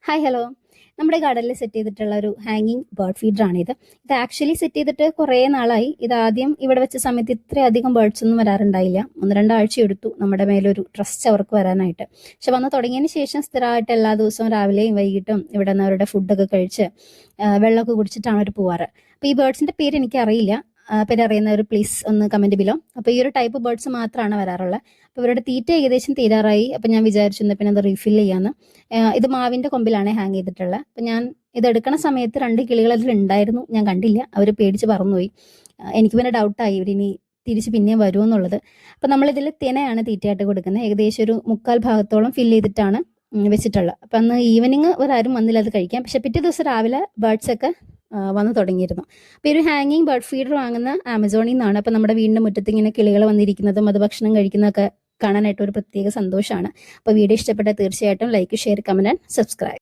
Hi hello. നമ്മുടെ ഗാർഡനിൽ set ചെയ്തിട്ടുള്ള ഒരു ഹാങ്ങിങ് ബേർഡ് ഫീഡറാണിത്. ഇത് ആക്ച്വലി സെറ്റ് ചെയ്തിട്ട് കുറേ നാളായി. ഇത് ആദ്യം ഇവിടെ വെച്ച സമയത്ത് ഇത്രയധികം ബേർഡ്സ് ഒന്നും വരാറുണ്ടായില്ല. 1-2 ആഴ്ച എടുത്തു നമ്മുടെ മേലൊരു ട്രസ്റ്റ് അവർക്ക് വരാനായിട്ട്. പക്ഷെ വന്ന് തുടങ്ങിയതിന് ശേഷം സ്ഥിരമായിട്ട് എല്ലാ ദിവസവും രാവിലെയും വൈകിട്ടും ഇവിടെ നിന്ന് അവരുടെ ഫുഡൊക്കെ കഴിച്ച് വെള്ളമൊക്കെ കുടിച്ചിട്ടാണ് അവർ പോവാറ്. അപ്പോൾ ഈ ബേർഡ്സിൻ്റെ പേര് എനിക്കറിയില്ല. പേര് അറിയുന്നവർ പ്ലീസ് ഒന്ന് കമൻറ്റ് ബിലോ. അപ്പോൾ ഈ ഒരു ടൈപ്പ് ബേർഡ്സ് മാത്രമാണ് വരാറുള്ളത്. അപ്പോൾ ഇവരുടെ തീറ്റ ഏകദേശം തീരാറായി. അപ്പോൾ ഞാൻ വിചാരിച്ചു എന്നാൽ പിന്നെ അത് റീഫിൽ ചെയ്യാമെന്ന്. ഇത് മാവിൻ്റെ കൊമ്പിലാണ് ഹാങ് ചെയ്തിട്ടുള്ളത്. അപ്പം ഞാൻ ഇത് എടുക്കണ സമയത്ത് 2 കിളികൾ അതിലുണ്ടായിരുന്നു. ഞാൻ കണ്ടില്ല, അവർ പേടിച്ച് പറന്നുപോയി. എനിക്ക് പിന്നെ ഡൗട്ടായി ഇവരിനി തിരിച്ച് പിന്നെയും വരുമോ എന്നുള്ളത്. അപ്പം നമ്മളിതിൽ തിനയാണ് തീറ്റയായിട്ട് കൊടുക്കുന്നത്. ഏകദേശം ഒരു 3/4 ഭാഗത്തോളം ഫില്ല് ചെയ്തിട്ടാണ് വെച്ചിട്ടുള്ളത്. അപ്പം അന്ന് ഈവനിങ് ഒരാരും വന്നില്ല അത് കഴിക്കാം. പക്ഷെ പിറ്റേ ദിവസം രാവിലെ ബേർഡ്സൊക്കെ വന്ന് തുടങ്ങിയിരുന്നു. അപ്പോൾ ഈ ഒരു ഹാങ്ങിങ് ബേർഡ് ഫീഡർ വാങ്ങുന്ന ആമസോണിൽ നിന്നാണ്. അപ്പോൾ നമ്മുടെ വീടിൻ്റെ മുറ്റത്ത് ഇങ്ങനെ കിളികൾ വന്നിരിക്കുന്നതും അത് ഭക്ഷണം കഴിക്കുന്നതൊക്കെ കാണാനായിട്ട് ഒരു പ്രത്യേക സന്തോഷമാണ്. അപ്പോൾ വീഡിയോ ഇഷ്ടപ്പെട്ടാൽ തീർച്ചയായിട്ടും like, share, comment and subscribe.